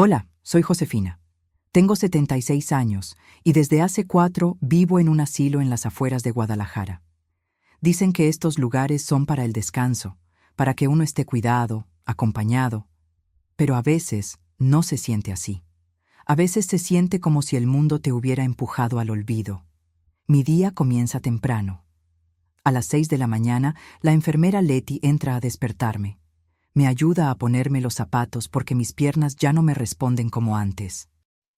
Hola, soy Josefina. Tengo 76 años y desde hace 4 vivo en un asilo en las afueras de Guadalajara. Dicen que estos lugares son para el descanso, para que uno esté cuidado, acompañado, pero a veces no se siente así. A veces se siente como si el mundo te hubiera empujado al olvido. Mi día comienza temprano. A las 6 de la mañana, la enfermera Leti entra a despertarme. Me ayuda a ponerme los zapatos porque mis piernas ya no me responden como antes.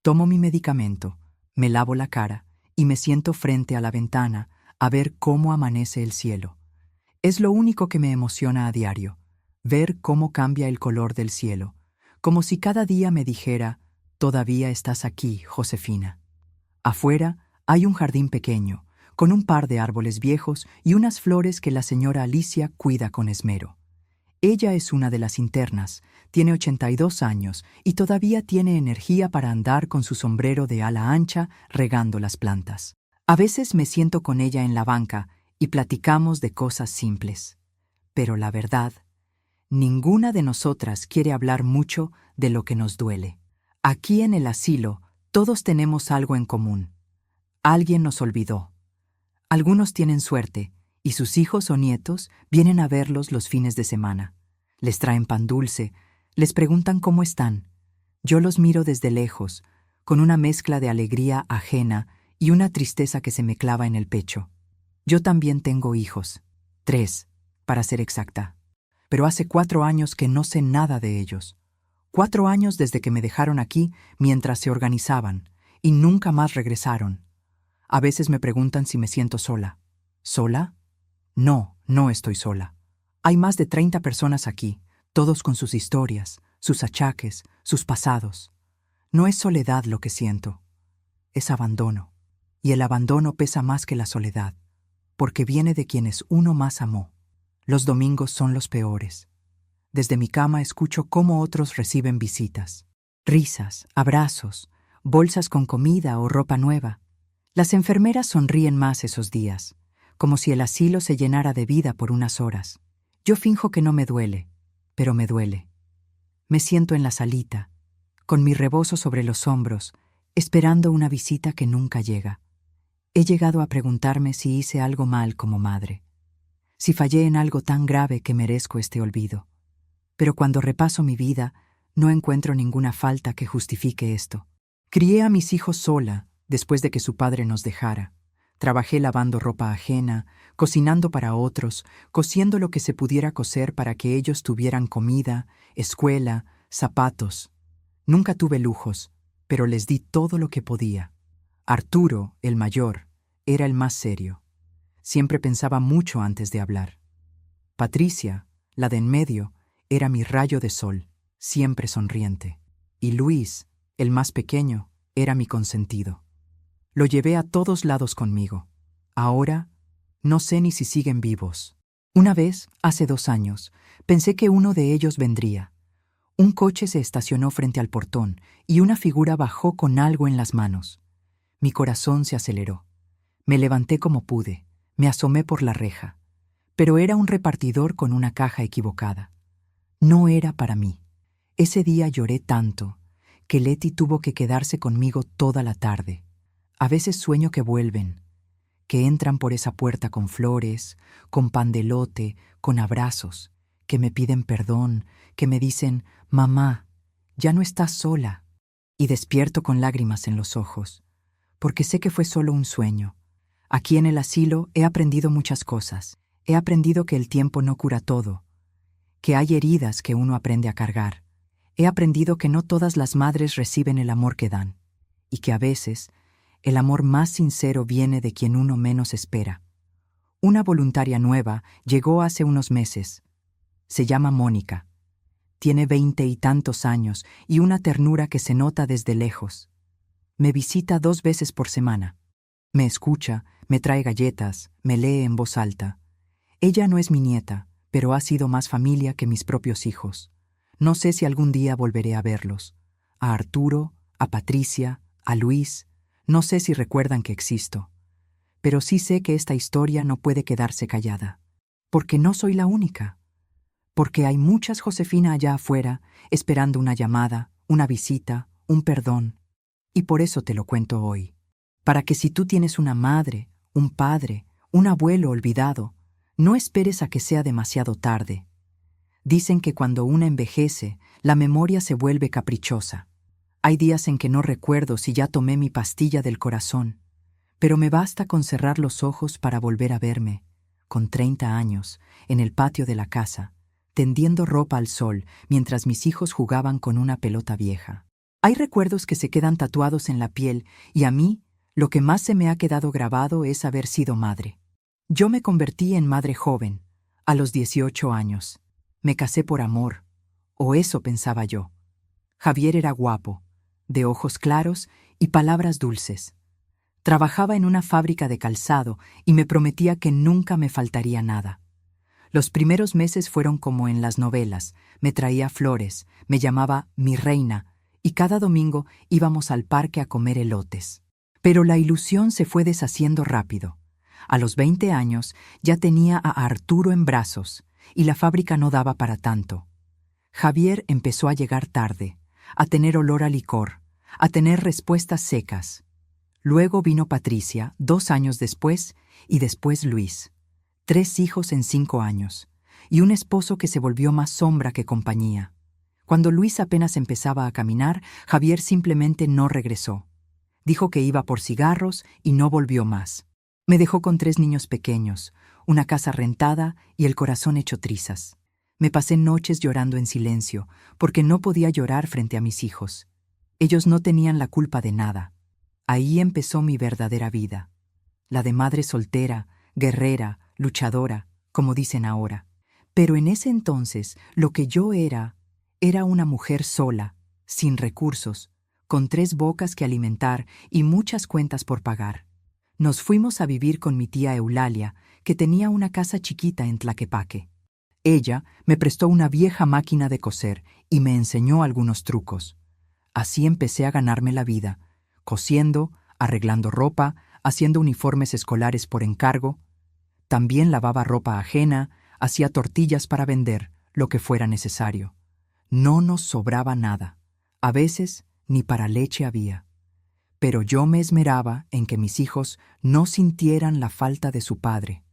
Tomo mi medicamento, me lavo la cara y me siento frente a la ventana a ver cómo amanece el cielo. Es lo único que me emociona a diario, ver cómo cambia el color del cielo, como si cada día me dijera, todavía estás aquí, Josefina. Afuera hay un jardín pequeño, con un par de árboles viejos y unas flores que la señora Alicia cuida con esmero. Ella es una de las internas, tiene 82 años y todavía tiene energía para andar con su sombrero de ala ancha regando las plantas. A veces me siento con ella en la banca y platicamos de cosas simples. Pero la verdad, ninguna de nosotras quiere hablar mucho de lo que nos duele. Aquí en el asilo, todos tenemos algo en común. Alguien nos olvidó. Algunos tienen suerte, y sus hijos o nietos vienen a verlos los fines de semana. Les traen pan dulce, les preguntan cómo están. Yo los miro desde lejos, con una mezcla de alegría ajena y una tristeza que se me clava en el pecho. Yo también tengo hijos, 3, para ser exacta. Pero hace 4 años que no sé nada de ellos. 4 años desde que me dejaron aquí mientras se organizaban, y nunca más regresaron. A veces me preguntan si me siento sola. ¿Sola? No, no estoy sola. Hay más de 30 personas aquí, todos con sus historias, sus achaques, sus pasados. No es soledad lo que siento, es abandono. Y el abandono pesa más que la soledad, porque viene de quienes uno más amó. Los domingos son los peores. Desde mi cama escucho cómo otros reciben visitas. Risas, abrazos, bolsas con comida o ropa nueva. Las enfermeras sonríen más esos días, como si el asilo se llenara de vida por unas horas. Yo finjo que no me duele, pero me duele. Me siento en la salita, con mi rebozo sobre los hombros, esperando una visita que nunca llega. He llegado a preguntarme si hice algo mal como madre, si fallé en algo tan grave que merezco este olvido. Pero cuando repaso mi vida, no encuentro ninguna falta que justifique esto. Crié a mis hijos sola, después de que su padre nos dejara. Trabajé lavando ropa ajena, cocinando para otros, cosiendo lo que se pudiera coser para que ellos tuvieran comida, escuela, zapatos. Nunca tuve lujos, pero les di todo lo que podía. Arturo, el mayor, era el más serio. Siempre pensaba mucho antes de hablar. Patricia, la de en medio, era mi rayo de sol, siempre sonriente. Y Luis, el más pequeño, era mi consentido. Lo llevé a todos lados conmigo. Ahora, no sé ni si siguen vivos. Una vez, hace 2 años, pensé que uno de ellos vendría. Un coche se estacionó frente al portón y una figura bajó con algo en las manos. Mi corazón se aceleró. Me levanté como pude, me asomé por la reja. Pero era un repartidor con una caja equivocada. No era para mí. Ese día lloré tanto que Leti tuvo que quedarse conmigo toda la tarde. A veces sueño que vuelven, que entran por esa puerta con flores, con pan de elote, con abrazos, que me piden perdón, que me dicen, mamá, ya no estás sola. Y despierto con lágrimas en los ojos, porque sé que fue solo un sueño. Aquí en el asilo he aprendido muchas cosas. He aprendido que el tiempo no cura todo, que hay heridas que uno aprende a cargar. He aprendido que no todas las madres reciben el amor que dan, y que a veces el amor más sincero viene de quien uno menos espera. Una voluntaria nueva llegó hace unos meses. Se llama Mónica. Tiene 20 y tantos años y una ternura que se nota desde lejos. Me visita 2 veces por semana. Me escucha, me trae galletas, me lee en voz alta. Ella no es mi nieta, pero ha sido más familia que mis propios hijos. No sé si algún día volveré a verlos. A Arturo, a Patricia, a Luis. No sé si recuerdan que existo, pero sí sé que esta historia no puede quedarse callada, porque no soy la única, porque hay muchas Josefina allá afuera esperando una llamada, una visita, un perdón. Y por eso te lo cuento hoy. Para que si tú tienes una madre, un padre, un abuelo olvidado, no esperes a que sea demasiado tarde. Dicen que cuando una envejece, la memoria se vuelve caprichosa. Hay días en que no recuerdo si ya tomé mi pastilla del corazón, pero me basta con cerrar los ojos para volver a verme, con 30 años, en el patio de la casa, tendiendo ropa al sol mientras mis hijos jugaban con una pelota vieja. Hay recuerdos que se quedan tatuados en la piel y a mí, lo que más se me ha quedado grabado es haber sido madre. Yo me convertí en madre joven, a los 18 años. Me casé por amor, o eso pensaba yo. Javier era guapo, de ojos claros y palabras dulces. Trabajaba en una fábrica de calzado y me prometía que nunca me faltaría nada. Los primeros meses fueron como en las novelas. Me traía flores, me llamaba mi reina, y cada domingo íbamos al parque a comer elotes. Pero la ilusión se fue deshaciendo rápido. A los 20 años ya tenía a Arturo en brazos, y la fábrica no daba para tanto. Javier empezó a llegar tarde, a tener olor a licor, a tener respuestas secas. Luego vino Patricia, 2 años después, y después Luis. 3 hijos en 5 años, y un esposo que se volvió más sombra que compañía. Cuando Luis apenas empezaba a caminar, Javier simplemente no regresó. Dijo que iba por cigarros y no volvió más. Me dejó con 3 niños pequeños, una casa rentada y el corazón hecho trizas. Me pasé noches llorando en silencio, porque no podía llorar frente a mis hijos. Ellos no tenían la culpa de nada. Ahí empezó mi verdadera vida. La de madre soltera, guerrera, luchadora, como dicen ahora. Pero en ese entonces, lo que yo era una mujer sola, sin recursos, con 3 bocas que alimentar y muchas cuentas por pagar. Nos fuimos a vivir con mi tía Eulalia, que tenía una casa chiquita en Tlaquepaque. Ella me prestó una vieja máquina de coser y me enseñó algunos trucos. Así empecé a ganarme la vida, cosiendo, arreglando ropa, haciendo uniformes escolares por encargo. También lavaba ropa ajena, hacía tortillas para vender, lo que fuera necesario. No nos sobraba nada. A veces ni para leche había. Pero yo me esmeraba en que mis hijos no sintieran la falta de su padre.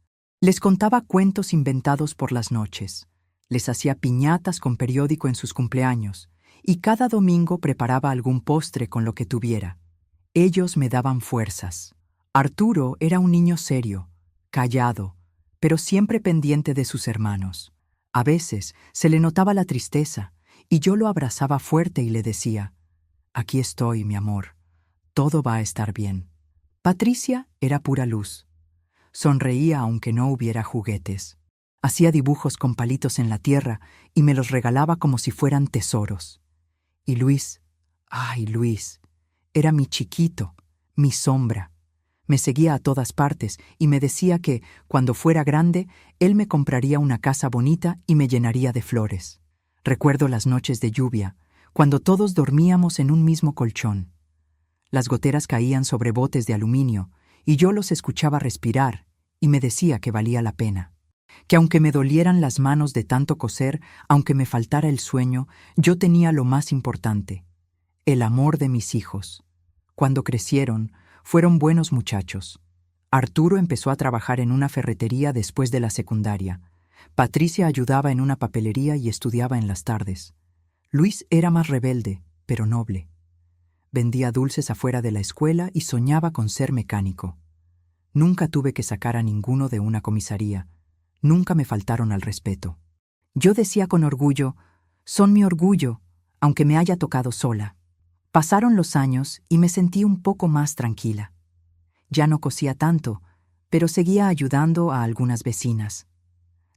Les contaba cuentos inventados por las noches. Les hacía piñatas con periódico en sus cumpleaños. Y cada domingo preparaba algún postre con lo que tuviera. Ellos me daban fuerzas. Arturo era un niño serio, callado, pero siempre pendiente de sus hermanos. A veces se le notaba la tristeza, y yo lo abrazaba fuerte y le decía: «Aquí estoy, mi amor. Todo va a estar bien». Patricia era pura luz. Sonreía aunque no hubiera juguetes. Hacía dibujos con palitos en la tierra y me los regalaba como si fueran tesoros. Y Luis, ¡ay, Luis! Era mi chiquito, mi sombra. Me seguía a todas partes y me decía que, cuando fuera grande, él me compraría una casa bonita y me llenaría de flores. Recuerdo las noches de lluvia, cuando todos dormíamos en un mismo colchón. Las goteras caían sobre botes de aluminio y yo los escuchaba respirar y me decía que valía la pena. Que aunque me dolieran las manos de tanto coser, aunque me faltara el sueño, yo tenía lo más importante: el amor de mis hijos. Cuando crecieron, fueron buenos muchachos. Arturo empezó a trabajar en una ferretería después de la secundaria. Patricia ayudaba en una papelería y estudiaba en las tardes. Luis era más rebelde, pero noble. Vendía dulces afuera de la escuela y soñaba con ser mecánico. Nunca tuve que sacar a ninguno de una comisaría. Nunca me faltaron al respeto. Yo decía con orgullo: «Son mi orgullo, aunque me haya tocado sola». Pasaron los años y me sentí un poco más tranquila. Ya no cosía tanto, pero seguía ayudando a algunas vecinas.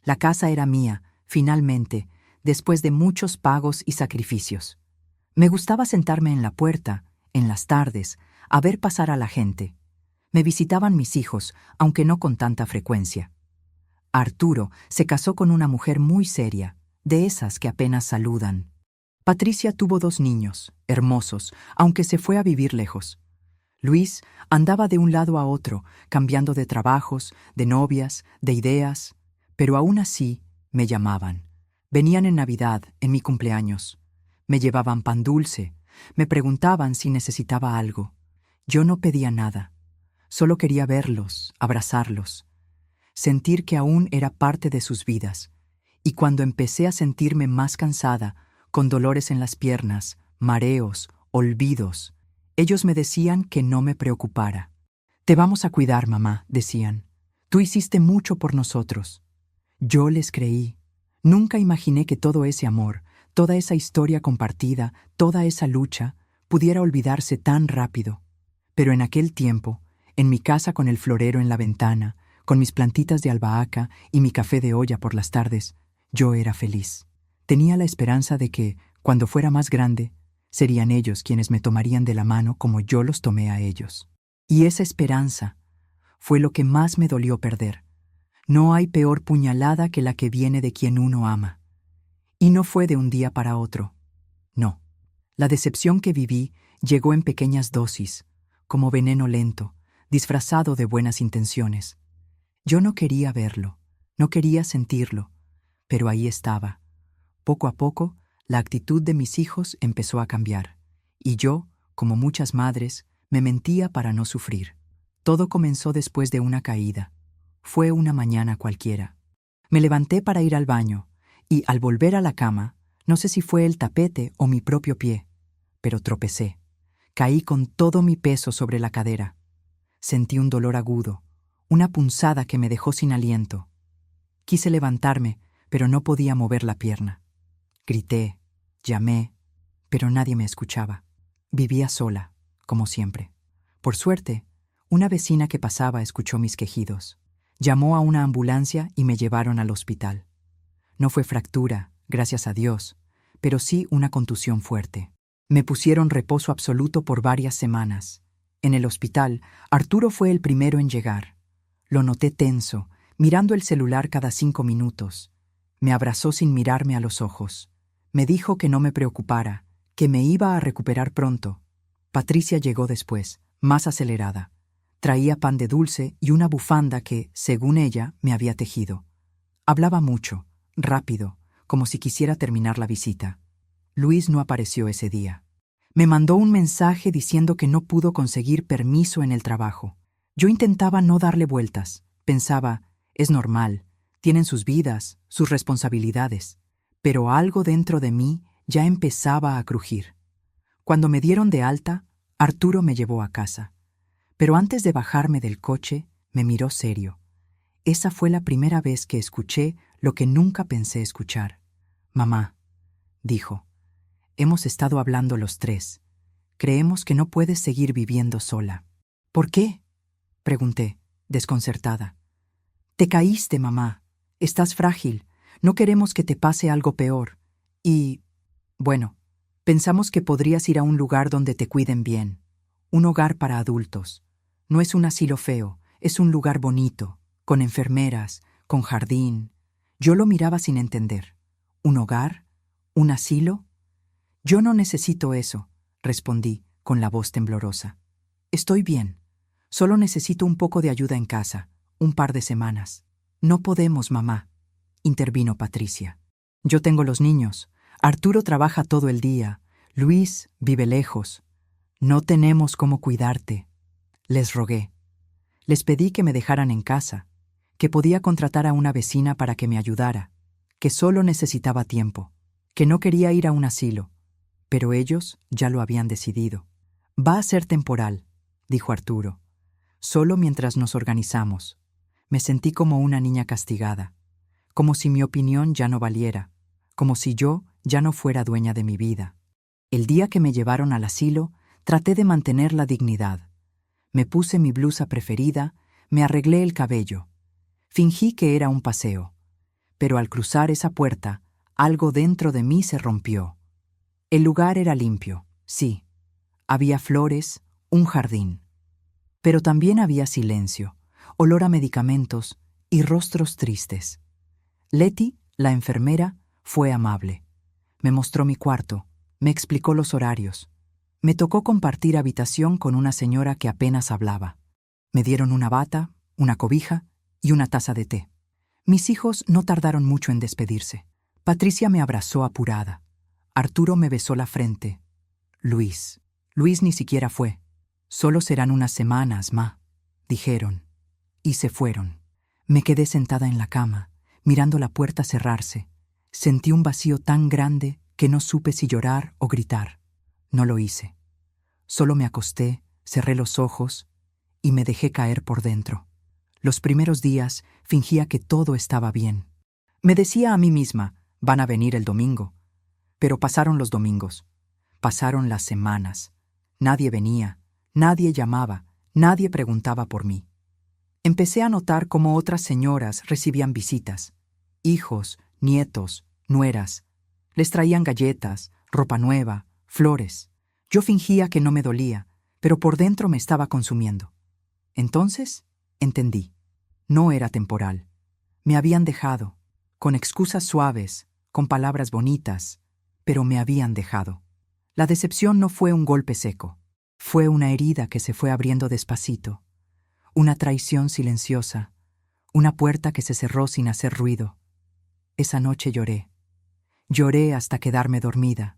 La casa era mía, finalmente, después de muchos pagos y sacrificios. Me gustaba sentarme en la puerta, en las tardes, a ver pasar a la gente. Me visitaban mis hijos, aunque no con tanta frecuencia. Arturo se casó con una mujer muy seria, de esas que apenas saludan. Patricia tuvo 2 niños, hermosos, aunque se fue a vivir lejos. Luis andaba de un lado a otro, cambiando de trabajos, de novias, de ideas, pero aún así me llamaban. Venían en Navidad, en mi cumpleaños. Me llevaban pan dulce, me preguntaban si necesitaba algo. Yo no pedía nada, solo quería verlos, abrazarlos, sentir que aún era parte de sus vidas. Y cuando empecé a sentirme más cansada, con dolores en las piernas, mareos, olvidos, ellos me decían que no me preocupara. Te vamos a cuidar, mamá, decían. Tú hiciste mucho por nosotros. Yo les creí. Nunca imaginé que todo ese amor, toda esa historia compartida, toda esa lucha, pudiera olvidarse tan rápido. Pero en aquel tiempo, en mi casa con el florero en la ventana, con mis plantitas de albahaca y mi café de olla por las tardes, yo era feliz. Tenía la esperanza de que, cuando fuera más grande, serían ellos quienes me tomarían de la mano como yo los tomé a ellos. Y esa esperanza fue lo que más me dolió perder. No hay peor puñalada que la que viene de quien uno ama. Y no fue de un día para otro. No. La decepción que viví llegó en pequeñas dosis, como veneno lento, disfrazado de buenas intenciones. Yo no quería verlo, no quería sentirlo, pero ahí estaba. Poco a poco, la actitud de mis hijos empezó a cambiar, y yo, como muchas madres, me mentía para no sufrir. Todo comenzó después de una caída. Fue una mañana cualquiera. Me levanté para ir al baño, y al volver a la cama, no sé si fue el tapete o mi propio pie, pero tropecé. Caí con todo mi peso sobre la cadera. Sentí un dolor agudo, una punzada que me dejó sin aliento. Quise levantarme, pero no podía mover la pierna. Grité, llamé, pero nadie me escuchaba. Vivía sola, como siempre. Por suerte, una vecina que pasaba escuchó mis quejidos. Llamó a una ambulancia y me llevaron al hospital. No fue fractura, gracias a Dios, pero sí una contusión fuerte. Me pusieron reposo absoluto por varias semanas. En el hospital, Arturo fue el primero en llegar. Lo noté tenso, mirando el celular cada 5 minutos. Me abrazó sin mirarme a los ojos. Me dijo que no me preocupara, que me iba a recuperar pronto. Patricia llegó después, más acelerada. Traía pan de dulce y una bufanda que, según ella, me había tejido. Hablaba mucho, rápido, como si quisiera terminar la visita. Luis no apareció ese día. Me mandó un mensaje diciendo que no pudo conseguir permiso en el trabajo. Yo intentaba no darle vueltas. Pensaba, es normal, tienen sus vidas, sus responsabilidades. Pero algo dentro de mí ya empezaba a crujir. Cuando me dieron de alta, Arturo me llevó a casa. Pero antes de bajarme del coche, me miró serio. Esa fue la primera vez que escuché lo que nunca pensé escuchar. Mamá, dijo, hemos estado hablando los tres. Creemos que no puedes seguir viviendo sola. ¿Por qué? Pregunté, desconcertada. Te caíste, mamá. Estás frágil. No queremos que te pase algo peor. Y, bueno, pensamos que podrías ir a un lugar donde te cuiden bien. Un hogar para adultos. No es un asilo feo, es un lugar bonito, con enfermeras, con jardín. Yo lo miraba sin entender. ¿Un hogar? ¿Un asilo? Yo no necesito eso, respondí, con la voz temblorosa. Estoy bien. Solo necesito un poco de ayuda en casa, un par de semanas. No podemos, mamá, intervino Patricia. Yo tengo los niños. Arturo trabaja todo el día. Luis vive lejos. No tenemos cómo cuidarte. Les rogué. Les pedí que me dejaran en casa, que podía contratar a una vecina para que me ayudara, que solo necesitaba tiempo, que no quería ir a un asilo. Pero ellos ya lo habían decidido. Va a ser temporal, dijo Arturo. Solo mientras nos organizamos. Me sentí como una niña castigada, como si mi opinión ya no valiera, como si yo ya no fuera dueña de mi vida. El día que me llevaron al asilo, traté de mantener la dignidad. Me puse mi blusa preferida, me arreglé el cabello. Fingí que era un paseo. Pero al cruzar esa puerta, algo dentro de mí se rompió. El lugar era limpio, sí. Había flores, un jardín. Pero también había silencio, olor a medicamentos y rostros tristes. Leti, la enfermera, fue amable. Me mostró mi cuarto, me explicó los horarios. Me tocó compartir habitación con una señora que apenas hablaba. Me dieron una bata, una cobija y una taza de té. Mis hijos no tardaron mucho en despedirse. Patricia me abrazó apurada. Arturo me besó la frente. Luis. Luis ni siquiera fue. Solo serán unas semanas, ma, dijeron. Y se fueron. Me quedé sentada en la cama, mirando la puerta cerrarse. Sentí un vacío tan grande que no supe si llorar o gritar. No lo hice. Solo me acosté, cerré los ojos y me dejé caer por dentro. Los primeros días fingía que todo estaba bien. Me decía a mí misma, van a venir el domingo. Pero pasaron los domingos. Pasaron las semanas. Nadie venía, nadie llamaba, nadie preguntaba por mí. Empecé a notar cómo otras señoras recibían visitas. Hijos, nietos, nueras. Les traían galletas, ropa nueva, flores. Yo fingía que no me dolía, pero por dentro me estaba consumiendo. Entonces, entendí. No era temporal. Me habían dejado, con excusas suaves, con palabras bonitas, pero me habían dejado. La decepción no fue un golpe seco. Fue una herida que se fue abriendo despacito. Una traición silenciosa. Una puerta que se cerró sin hacer ruido. Esa noche lloré. Lloré hasta quedarme dormida,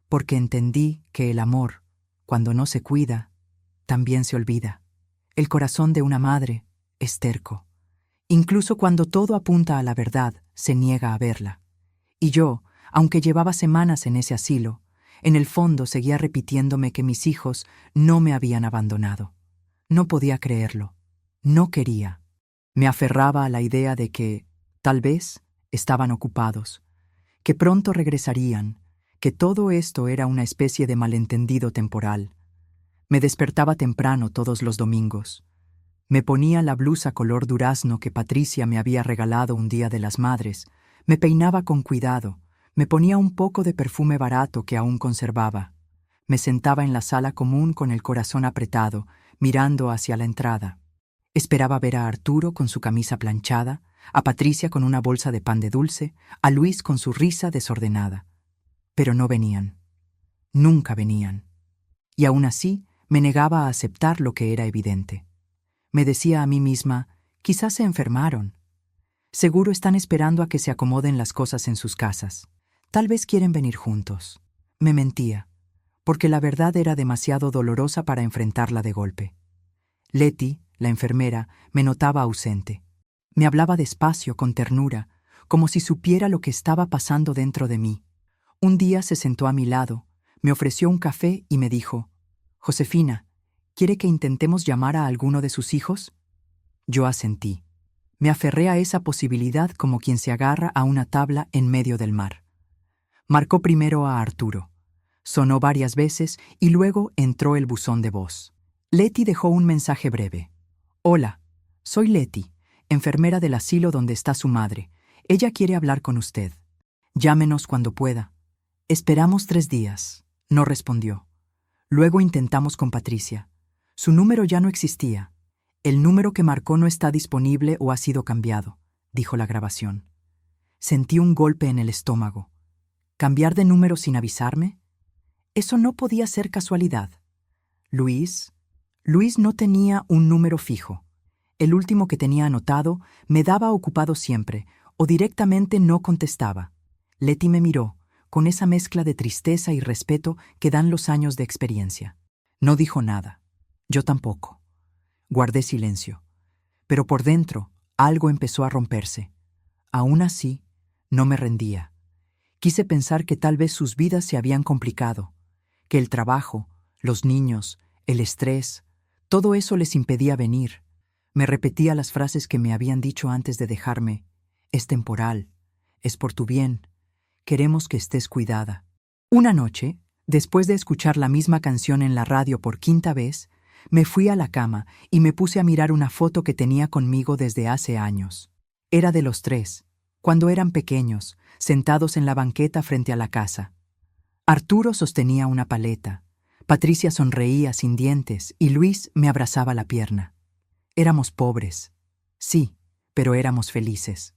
porque entendí que el amor, cuando no se cuida, también se olvida. El corazón de una madre es terco. Incluso cuando todo apunta a la verdad, se niega a verla. Y yo, aunque llevaba semanas en ese asilo, en el fondo seguía repitiéndome que mis hijos no me habían abandonado. No podía creerlo. No quería. Me aferraba a la idea de que, tal vez, estaban ocupados, que pronto regresarían, que todo esto era una especie de malentendido temporal. Me despertaba temprano todos los domingos. Me ponía la blusa color durazno que Patricia me había regalado un día de las madres, me peinaba con cuidado, me ponía un poco de perfume barato que aún conservaba. Me sentaba en la sala común con el corazón apretado, mirando hacia la entrada. Esperaba ver a Arturo con su camisa planchada, a Patricia con una bolsa de pan de dulce, a Luis con su risa desordenada. Pero no venían. Nunca venían. Y aún así me negaba a aceptar lo que era evidente. Me decía a mí misma, quizás se enfermaron. Seguro están esperando a que se acomoden las cosas en sus casas. Tal vez quieren venir juntos. Me mentía, porque la verdad era demasiado dolorosa para enfrentarla de golpe. Leti, la enfermera, me notaba ausente. Me hablaba despacio, con ternura, como si supiera lo que estaba pasando dentro de mí. Un día se sentó a mi lado, me ofreció un café y me dijo, «Josefina, ¿quiere que intentemos llamar a alguno de sus hijos?» Yo asentí. Me aferré a esa posibilidad como quien se agarra a una tabla en medio del mar. Marcó primero a Arturo. Sonó varias veces y luego entró el buzón de voz. Leti dejó un mensaje breve. «Hola, soy Leti, enfermera del asilo donde está su madre. Ella quiere hablar con usted. Llámenos cuando pueda». Esperamos 3 días. No respondió. Luego intentamos con Patricia. Su número ya no existía. «El número que marcó no está disponible o ha sido cambiado», dijo la grabación. Sentí un golpe en el estómago. ¿Cambiar de número sin avisarme? Eso no podía ser casualidad. Luis no tenía un número fijo. El último que tenía anotado me daba ocupado siempre, o directamente no contestaba. Leti me miró, con esa mezcla de tristeza y respeto que dan los años de experiencia. No dijo nada. Yo tampoco. Guardé silencio. Pero por dentro, algo empezó a romperse. Aún así, no me rendía. Quise pensar que tal vez sus vidas se habían complicado, que el trabajo, los niños, el estrés, todo eso les impedía venir. Me repetía las frases que me habían dicho antes de dejarme. «Es temporal, es por tu bien, queremos que estés cuidada». Una noche, después de escuchar la misma canción en la radio por 5ª vez, me fui a la cama y me puse a mirar una foto que tenía conmigo desde hace años. Era de los 3, cuando eran pequeños, sentados en la banqueta frente a la casa. Arturo sostenía una paleta, Patricia sonreía sin dientes y Luis me abrazaba la pierna. Éramos pobres, sí, pero éramos felices.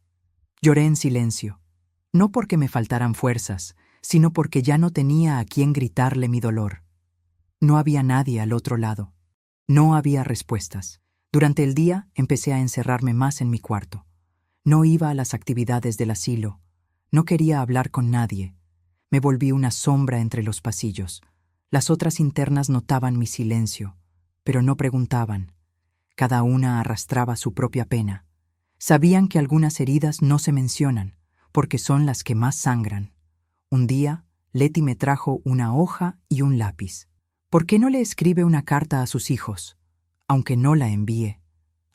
Lloré en silencio, no porque me faltaran fuerzas, sino porque ya no tenía a quién gritarle mi dolor. No había nadie al otro lado. No había respuestas. Durante el día empecé a encerrarme más en mi cuarto. No iba a las actividades del asilo. No quería hablar con nadie. Me volví una sombra entre los pasillos. Las otras internas notaban mi silencio, pero no preguntaban. Cada una arrastraba su propia pena. Sabían que algunas heridas no se mencionan, porque son las que más sangran. Un día, Leti me trajo una hoja y un lápiz. ¿Por qué no le escribe una carta a sus hijos? Aunque no la envíe.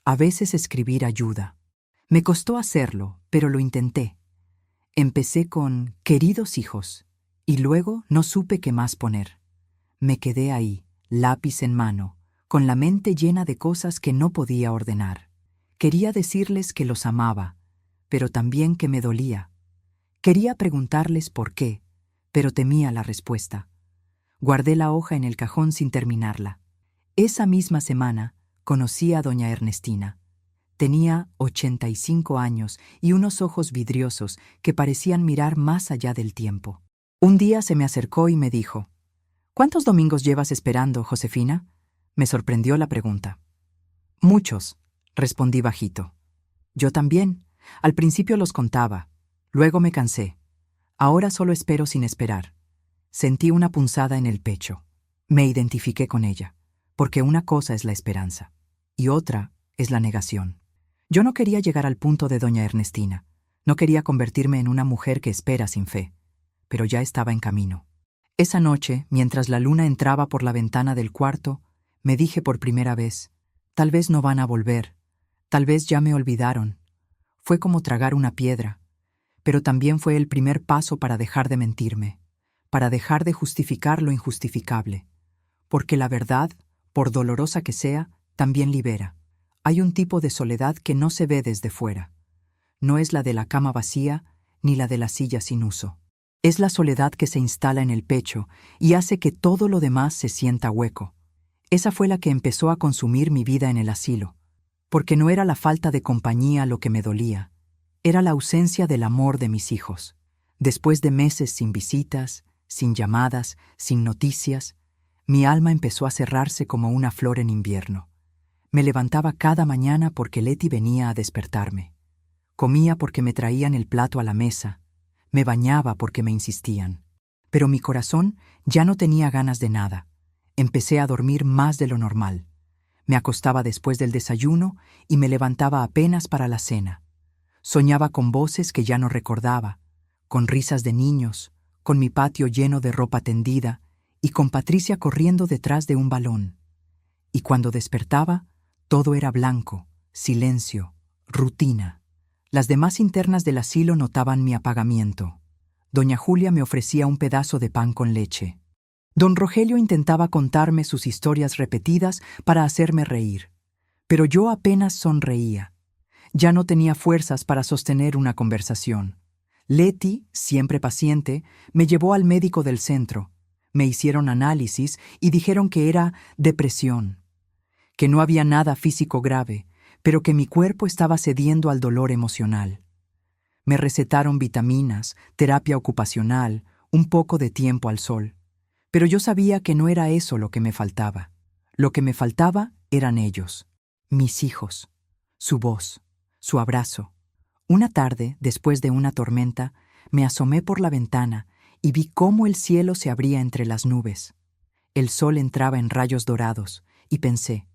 A veces escribir ayuda. Me costó hacerlo, pero lo intenté. Empecé con «Queridos hijos», y luego no supe qué más poner. Me quedé ahí, lápiz en mano, con la mente llena de cosas que no podía ordenar. Quería decirles que los amaba, pero también que me dolía. Quería preguntarles por qué, pero temía la respuesta. Guardé la hoja en el cajón sin terminarla. Esa misma semana conocí a doña Ernestina. Tenía 85 años y unos ojos vidriosos que parecían mirar más allá del tiempo. Un día se me acercó y me dijo: «¿Cuántos domingos llevas esperando, Josefina?». Me sorprendió la pregunta. «Muchos», respondí bajito. «Yo también. Al principio los contaba. Luego me cansé. Ahora solo espero sin esperar». Sentí una punzada en el pecho. Me identifiqué con ella, porque una cosa es la esperanza y otra es la negación. Yo no quería llegar al punto de doña Ernestina. No quería convertirme en una mujer que espera sin fe, pero ya estaba en camino. Esa noche, mientras la luna entraba por la ventana del cuarto, me dije por primera vez: «Tal vez no van a volver, tal vez ya me olvidaron». Fue como tragar una piedra, pero también fue el primer paso para dejar de mentirme, para dejar de justificar lo injustificable. Porque la verdad, por dolorosa que sea, también libera. Hay un tipo de soledad que no se ve desde fuera. No es la de la cama vacía ni la de la silla sin uso. Es la soledad que se instala en el pecho y hace que todo lo demás se sienta hueco. Esa fue la que empezó a consumir mi vida en el asilo. Porque no era la falta de compañía lo que me dolía, era la ausencia del amor de mis hijos. Después de meses sin visitas, sin llamadas, sin noticias, mi alma empezó a cerrarse como una flor en invierno. Me levantaba cada mañana porque Leti venía a despertarme. Comía porque me traían el plato a la mesa. Me bañaba porque me insistían. Pero mi corazón ya no tenía ganas de nada. Empecé a dormir más de lo normal. Me acostaba después del desayuno y me levantaba apenas para la cena. Soñaba con voces que ya no recordaba, con risas de niños, con mi patio lleno de ropa tendida y con Patricia corriendo detrás de un balón. Y cuando despertaba, todo era blanco, silencio, rutina. Las demás internas del asilo notaban mi apagamiento. Doña Julia me ofrecía un pedazo de pan con leche. Don Rogelio intentaba contarme sus historias repetidas para hacerme reír, pero yo apenas sonreía. Ya no tenía fuerzas para sostener una conversación. Leti, siempre paciente, me llevó al médico del centro. Me hicieron análisis y dijeron que era depresión, que no había nada físico grave, pero que mi cuerpo estaba cediendo al dolor emocional. Me recetaron vitaminas, terapia ocupacional, un poco de tiempo al sol. Pero yo sabía que no era eso lo que me faltaba. Lo que me faltaba eran ellos, mis hijos, su voz, su abrazo. Una tarde, después de una tormenta, me asomé por la ventana y vi cómo el cielo se abría entre las nubes. El sol entraba en rayos dorados y pensé: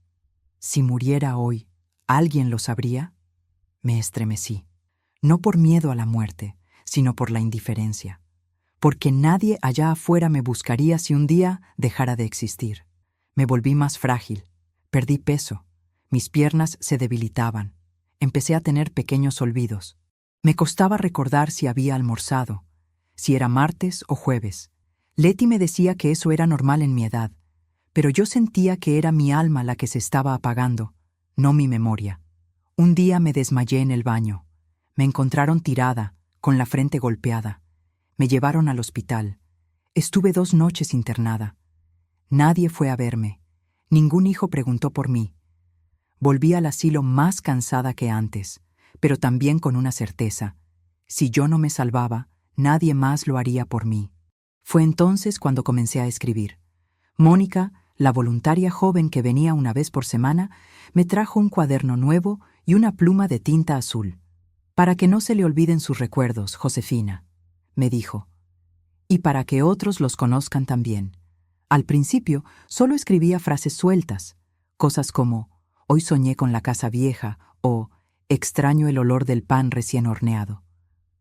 si muriera hoy, ¿alguien lo sabría? Me estremecí, no por miedo a la muerte, sino por la indiferencia, porque nadie allá afuera me buscaría si un día dejara de existir. Me volví más frágil, perdí peso, mis piernas se debilitaban, empecé a tener pequeños olvidos. Me costaba recordar si había almorzado, si era martes o jueves. Leti me decía que eso era normal en mi edad, pero yo sentía que era mi alma la que se estaba apagando, no mi memoria. Un día me desmayé en el baño. Me encontraron tirada, con la frente golpeada. Me llevaron al hospital. Estuve 2 noches internada. Nadie fue a verme. Ningún hijo preguntó por mí. Volví al asilo más cansada que antes, pero también con una certeza: si yo no me salvaba, nadie más lo haría por mí. Fue entonces cuando comencé a escribir. Mónica, la voluntaria joven que venía una vez por semana, me trajo un cuaderno nuevo y una pluma de tinta azul. «Para que no se le olviden sus recuerdos, Josefina», me dijo. y para que otros los conozcan también. Al principio solo escribía frases sueltas, cosas como «Hoy soñé con la casa vieja» o «Extraño el olor del pan recién horneado».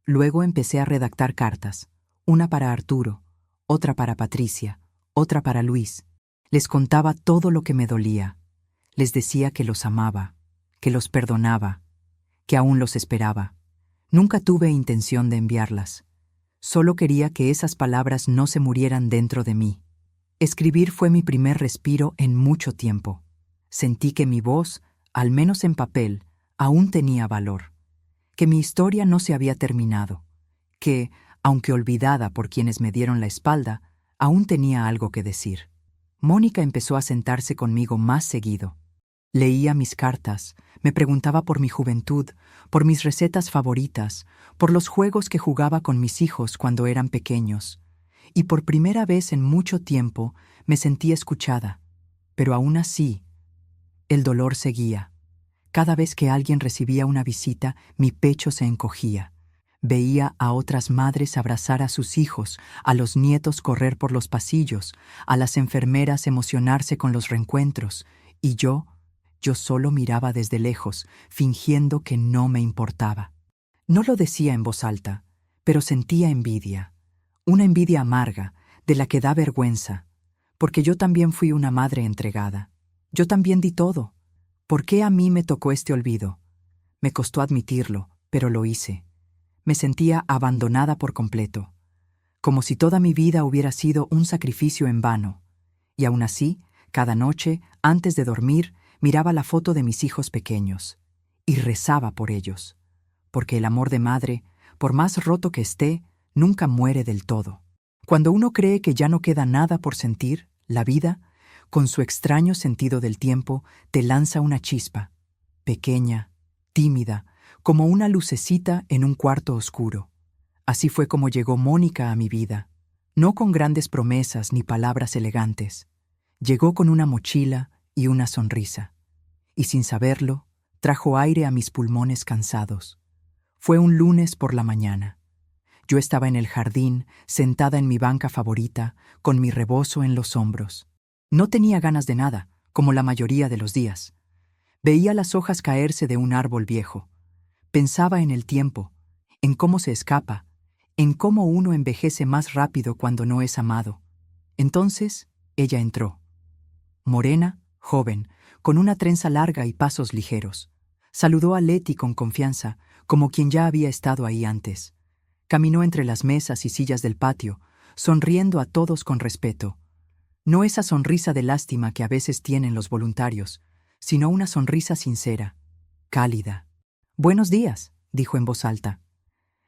Luego empecé a redactar cartas, una para Arturo, otra para Patricia, otra para Luis. Les contaba todo lo que me dolía. Les decía que los amaba, que los perdonaba, que aún los esperaba. Nunca tuve intención de enviarlas. Solo quería que esas palabras no se murieran dentro de mí. Escribir fue mi primer respiro en mucho tiempo. Sentí que mi voz, al menos en papel, aún tenía valor, que mi historia no se había terminado, que, aunque olvidada por quienes me dieron la espalda, aún tenía algo que decir. Mónica empezó a sentarse conmigo más seguido. Leía mis cartas, me preguntaba por mi juventud, por mis recetas favoritas, por los juegos que jugaba con mis hijos cuando eran pequeños. Y por primera vez en mucho tiempo me sentí escuchada. Pero aún así, el dolor seguía. Cada vez que alguien recibía una visita, mi pecho se encogía. Veía a otras madres abrazar a sus hijos, a los nietos correr por los pasillos, a las enfermeras emocionarse con los reencuentros, y yo solo miraba desde lejos, fingiendo que no me importaba. No lo decía en voz alta, pero sentía envidia, una envidia amarga, de la que da vergüenza, porque yo también fui una madre entregada. Yo también di todo. ¿Por qué a mí me tocó este olvido? Me costó admitirlo, pero lo hice. Me sentía abandonada por completo, como si toda mi vida hubiera sido un sacrificio en vano. Y aún así, cada noche, antes de dormir, miraba la foto de mis hijos pequeños y rezaba por ellos, porque el amor de madre, por más roto que esté, nunca muere del todo. Cuando uno cree que ya no queda nada por sentir, la vida, con su extraño sentido del tiempo, te lanza una chispa, pequeña, tímida, como una lucecita en un cuarto oscuro. Así fue como llegó Mónica a mi vida, no con grandes promesas ni palabras elegantes. Llegó con una mochila y una sonrisa, y sin saberlo, trajo aire a mis pulmones cansados. Fue un lunes por la mañana. Yo estaba en el jardín, sentada en mi banca favorita, con mi rebozo en los hombros. No tenía ganas de nada, como la mayoría de los días. Veía las hojas caerse de un árbol viejo. Pensaba en el tiempo, en cómo se escapa, en cómo uno envejece más rápido cuando no es amado. Entonces, ella entró. Morena, joven, con una trenza larga y pasos ligeros. Saludó a Leti con confianza, como quien ya había estado ahí antes. Caminó entre las mesas y sillas del patio, sonriendo a todos con respeto. No esa sonrisa de lástima que a veces tienen los voluntarios, sino una sonrisa sincera, cálida. «Buenos días», dijo en voz alta.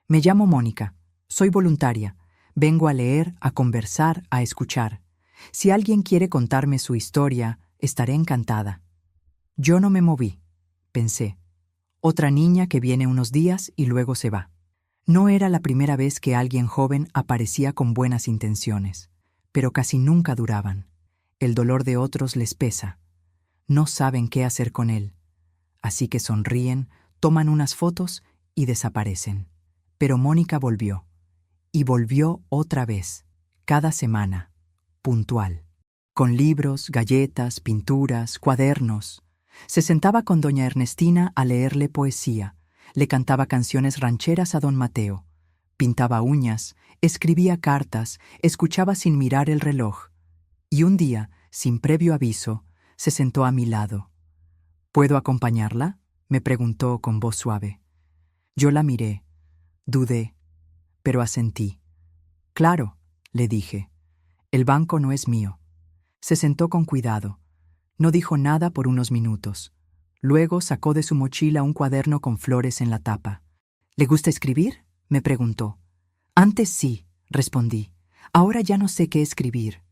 «Me llamo Mónica, soy voluntaria. Vengo a leer, a conversar, a escuchar. Si alguien quiere contarme su historia, estaré encantada». Yo no me moví. Pensé, otra niña que viene unos días y luego se va. No era la primera vez que alguien joven aparecía con buenas intenciones, pero casi nunca duraban. El dolor de otros les pesa. No saben qué hacer con él. Así que sonríen, toman unas fotos y desaparecen. Pero Mónica volvió. Y volvió otra vez, cada semana, puntual. Con libros, galletas, pinturas, cuadernos. Se sentaba con doña Ernestina a leerle poesía. Le cantaba canciones rancheras a don Mateo. Pintaba uñas, escribía cartas, escuchaba sin mirar el reloj. Y un día, sin previo aviso, se sentó a mi lado. «¿Puedo acompañarla?», me preguntó con voz suave. Yo la miré, dudé, pero asentí. «Claro», le dije, «el banco no es mío». Se sentó con cuidado. No dijo nada por unos minutos. Luego sacó de su mochila un cuaderno con flores en la tapa. «¿Le gusta escribir?», me preguntó. «Antes sí», respondí. «Ahora ya no sé qué escribir».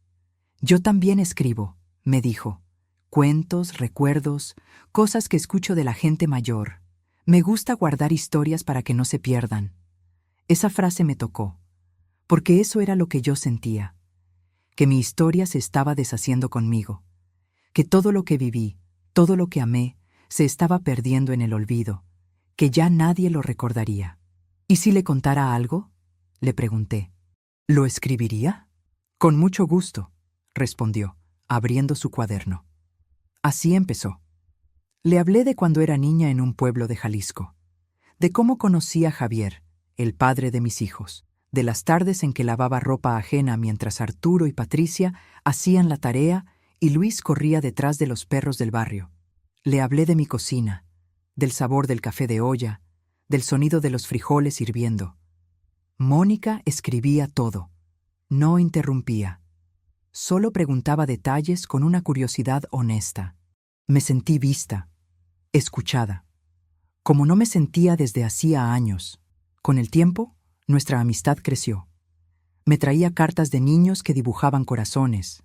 «Yo también escribo», me dijo. «Cuentos, recuerdos, cosas que escucho de la gente mayor. Me gusta guardar historias para que no se pierdan». Esa frase me tocó, porque eso era lo que yo sentía, que mi historia se estaba deshaciendo conmigo, que todo lo que viví, todo lo que amé, se estaba perdiendo en el olvido, que ya nadie lo recordaría. «¿Y si le contara algo?», le pregunté. ¿Lo escribiría? Con mucho gusto, respondió, abriendo su cuaderno. Así empezó. Le hablé de cuando era niña en un pueblo de Jalisco, de cómo conocí a Javier, el padre de mis hijos, de las tardes en que lavaba ropa ajena mientras Arturo y Patricia hacían la tarea y Luis corría detrás de los perros del barrio. Le hablé de mi cocina, del sabor del café de olla, del sonido de los frijoles hirviendo. Mónica escribía todo. No interrumpía. Solo preguntaba detalles con una curiosidad honesta. Me sentí vista, escuchada, como no me sentía desde hacía años. Con el tiempo, nuestra amistad creció. Me traía cartas de niños que dibujaban corazones.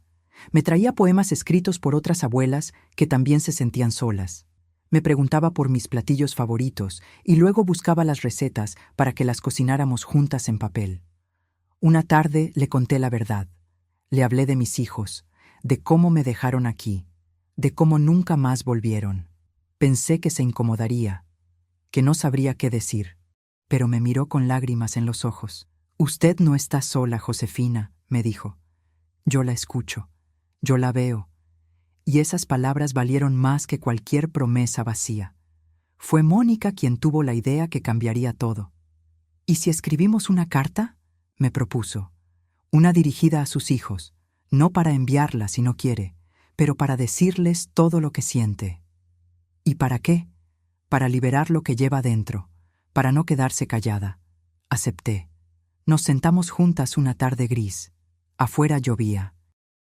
Me traía poemas escritos por otras abuelas que también se sentían solas. Me preguntaba por mis platillos favoritos y luego buscaba las recetas para que las cocináramos juntas en papel. Una tarde le conté la verdad. Le hablé de mis hijos, de cómo me dejaron aquí, de cómo nunca más volvieron. Pensé que se incomodaría, que no sabría qué decir, pero me miró con lágrimas en los ojos. «Usted no está sola, Josefina», me dijo. «Yo la escucho, yo la veo». Y esas palabras valieron más que cualquier promesa vacía. Fue Mónica quien tuvo la idea que cambiaría todo. «¿Y si escribimos una carta?», me propuso. Una dirigida a sus hijos, no para enviarla si no quiere, pero para decirles todo lo que siente. ¿Y para qué? Para liberar lo que lleva dentro, para no quedarse callada. Acepté. Nos sentamos juntas una tarde gris. Afuera llovía.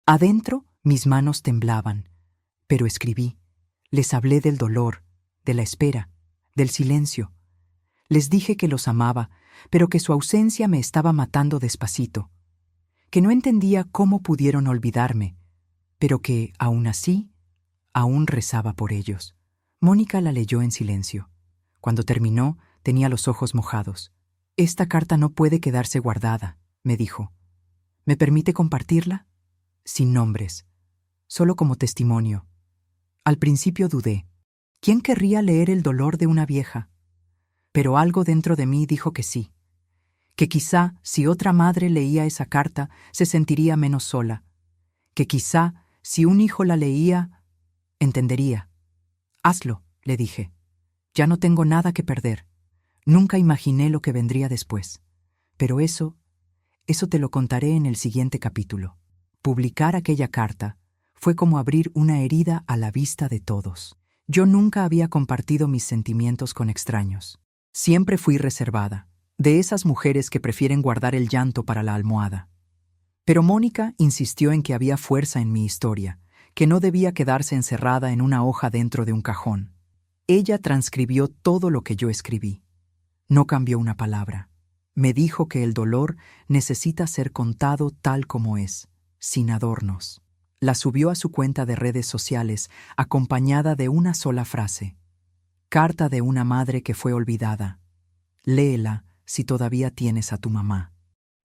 Adentro mis manos temblaban, pero escribí. Les hablé del dolor, de la espera, del silencio. Les dije que los amaba, pero que su ausencia me estaba matando despacito, que no entendía cómo pudieron olvidarme, pero que, aún así, aún rezaba por ellos. Mónica la leyó en silencio. Cuando terminó, tenía los ojos mojados. «Esta carta no puede quedarse guardada», me dijo. «¿Me permite compartirla?» Sin nombres, solo como testimonio. Al principio dudé. ¿Quién querría leer el dolor de una vieja? Pero algo dentro de mí dijo que sí. Que quizá, si otra madre leía esa carta, se sentiría menos sola. Que quizá, si un hijo la leía, entendería. «Hazlo», le dije. «Ya no tengo nada que perder. Nunca imaginé lo que vendría después. Pero eso te lo contaré en el siguiente capítulo». Publicar aquella carta fue como abrir una herida a la vista de todos. Yo nunca había compartido mis sentimientos con extraños. Siempre fui reservada, de esas mujeres que prefieren guardar el llanto para la almohada. Pero Mónica insistió en que había fuerza en mi historia, que no debía quedarse encerrada en una hoja dentro de un cajón. Ella transcribió todo lo que yo escribí. No cambió una palabra. Me dijo que el dolor necesita ser contado tal como es, sin adornos. La subió a su cuenta de redes sociales, acompañada de una sola frase. «Carta de una madre que fue olvidada. Léela si todavía tienes a tu mamá».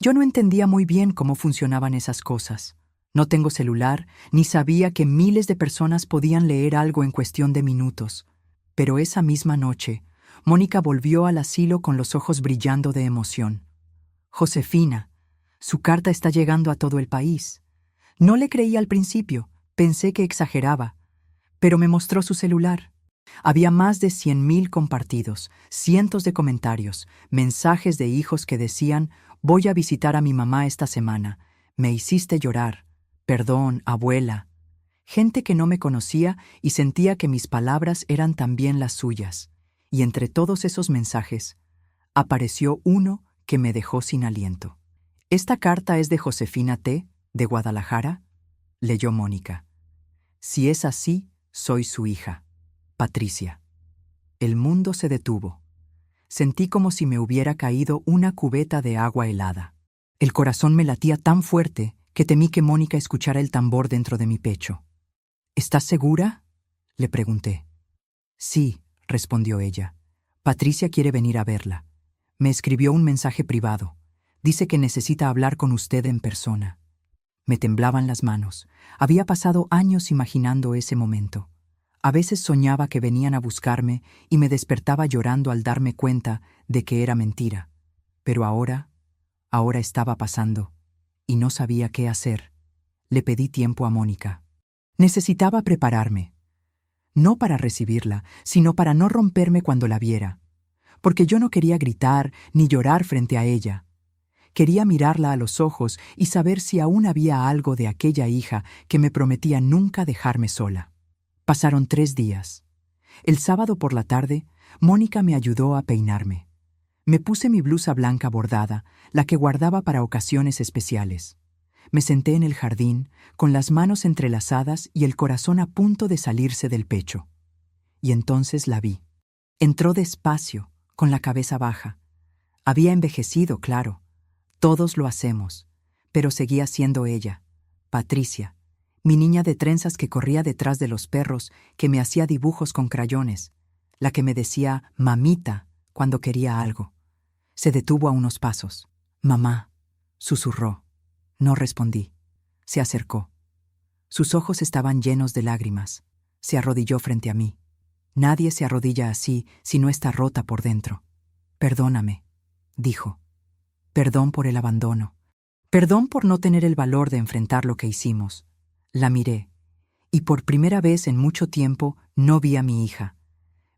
Yo no entendía muy bien cómo funcionaban esas cosas. No tengo celular, ni sabía que miles de personas podían leer algo en cuestión de minutos. Pero esa misma noche, Mónica volvió al asilo con los ojos brillando de emoción. «Josefina, su carta está llegando a todo el país». No le creí al principio, pensé que exageraba, pero me mostró su celular. Había más de 100,000 compartidos, cientos de comentarios, mensajes de hijos que decían: «Voy a visitar a mi mamá esta semana. Me hiciste llorar. Perdón, abuela». Gente que no me conocía y sentía que mis palabras eran también las suyas. Y entre todos esos mensajes, apareció uno que me dejó sin aliento. «Esta carta es de Josefina T., de Guadalajara», leyó Mónica. «Si es así, soy su hija, Patricia». El mundo se detuvo. Sentí como si me hubiera caído una cubeta de agua helada. El corazón me latía tan fuerte que temí que Mónica escuchara el tambor dentro de mi pecho. «¿Estás segura?», le pregunté. «Sí», respondió ella. «Patricia quiere venir a verla. Me escribió un mensaje privado. Dice que necesita hablar con usted en persona». Me temblaban las manos. Había pasado años imaginando ese momento. A veces soñaba que venían a buscarme y me despertaba llorando al darme cuenta de que era mentira. Pero ahora estaba pasando. y no sabía qué hacer. Le pedí tiempo a Mónica. Necesitaba prepararme. No para recibirla, sino para no romperme cuando la viera. Porque yo no quería gritar ni llorar frente a ella. Quería mirarla a los ojos y saber si aún había algo de aquella hija que me prometía nunca dejarme sola. Pasaron 3 días. El sábado por la tarde, Mónica me ayudó a peinarme. Me puse mi blusa blanca bordada, la que guardaba para ocasiones especiales. Me senté en el jardín, con las manos entrelazadas y el corazón a punto de salirse del pecho. Y entonces la vi. Entró despacio, con la cabeza baja. Había envejecido, claro. Todos lo hacemos, pero seguía siendo ella, Patricia, mi niña de trenzas que corría detrás de los perros, que me hacía dibujos con crayones, la que me decía «mamita» cuando quería algo. Se detuvo a unos pasos. «Mamá», susurró. No respondí. Se acercó. Sus ojos estaban llenos de lágrimas. Se arrodilló frente a mí. Nadie se arrodilla así si no está rota por dentro. «Perdóname», dijo. Perdón por el abandono. Perdón por no tener el valor de enfrentar lo que hicimos. La miré, y por primera vez en mucho tiempo no vi a mi hija.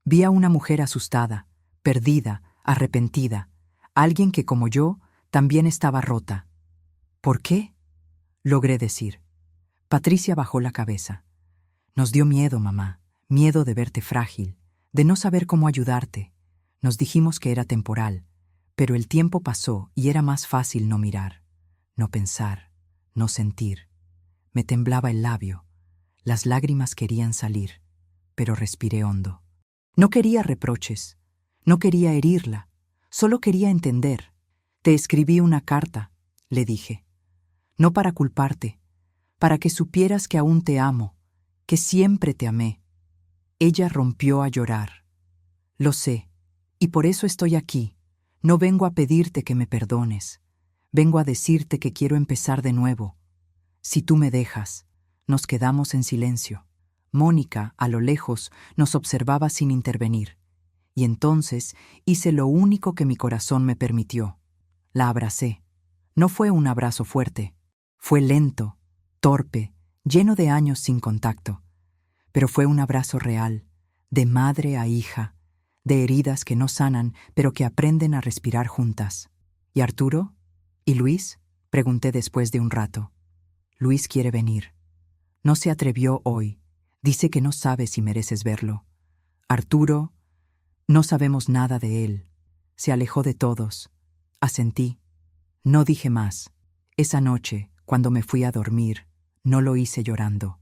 Vi a una mujer asustada, perdida, arrepentida, alguien que, como yo, también estaba rota. ¿Por qué?, logré decir. Patricia bajó la cabeza. Nos dio miedo, mamá, miedo de verte frágil, de no saber cómo ayudarte. Nos dijimos que era temporal. Pero el tiempo pasó y era más fácil no mirar, no pensar, no sentir. Me temblaba el labio. Las lágrimas querían salir, pero respiré hondo. No quería reproches, no quería herirla, solo quería entender. Te escribí una carta, le dije. No para culparte, para que supieras que aún te amo, que siempre te amé. Ella rompió a llorar. Lo sé, y por eso estoy aquí. No vengo a pedirte que me perdones. Vengo a decirte que quiero empezar de nuevo. Si tú me dejas, nos quedamos en silencio. Mónica, a lo lejos, nos observaba sin intervenir. Y entonces hice lo único que mi corazón me permitió. La abracé. No fue un abrazo fuerte. Fue lento, torpe, lleno de años sin contacto. Pero fue un abrazo real, de madre a hija, de heridas que no sanan, pero que aprenden a respirar juntas. ¿Y Arturo? ¿Y Luis?, pregunté después de un rato. Luis quiere venir. No se atrevió hoy. Dice que no sabe si mereces verlo. Arturo, no sabemos nada de él. Se alejó de todos. Asentí. No dije más. Esa noche, cuando me fui a dormir, no lo hice llorando.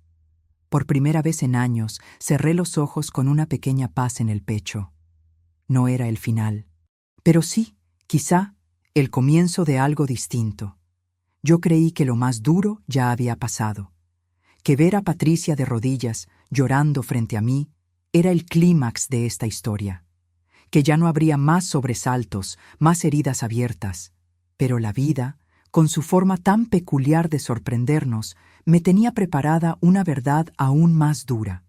Por primera vez en años, cerré los ojos con una pequeña paz en el pecho. No era el final. Pero sí, quizá, el comienzo de algo distinto. Yo creí que lo más duro ya había pasado. Que ver a Patricia de rodillas, llorando frente a mí, era el clímax de esta historia. Que ya no habría más sobresaltos, más heridas abiertas. Pero la vida, con su forma tan peculiar de sorprendernos, me tenía preparada una verdad aún más dura.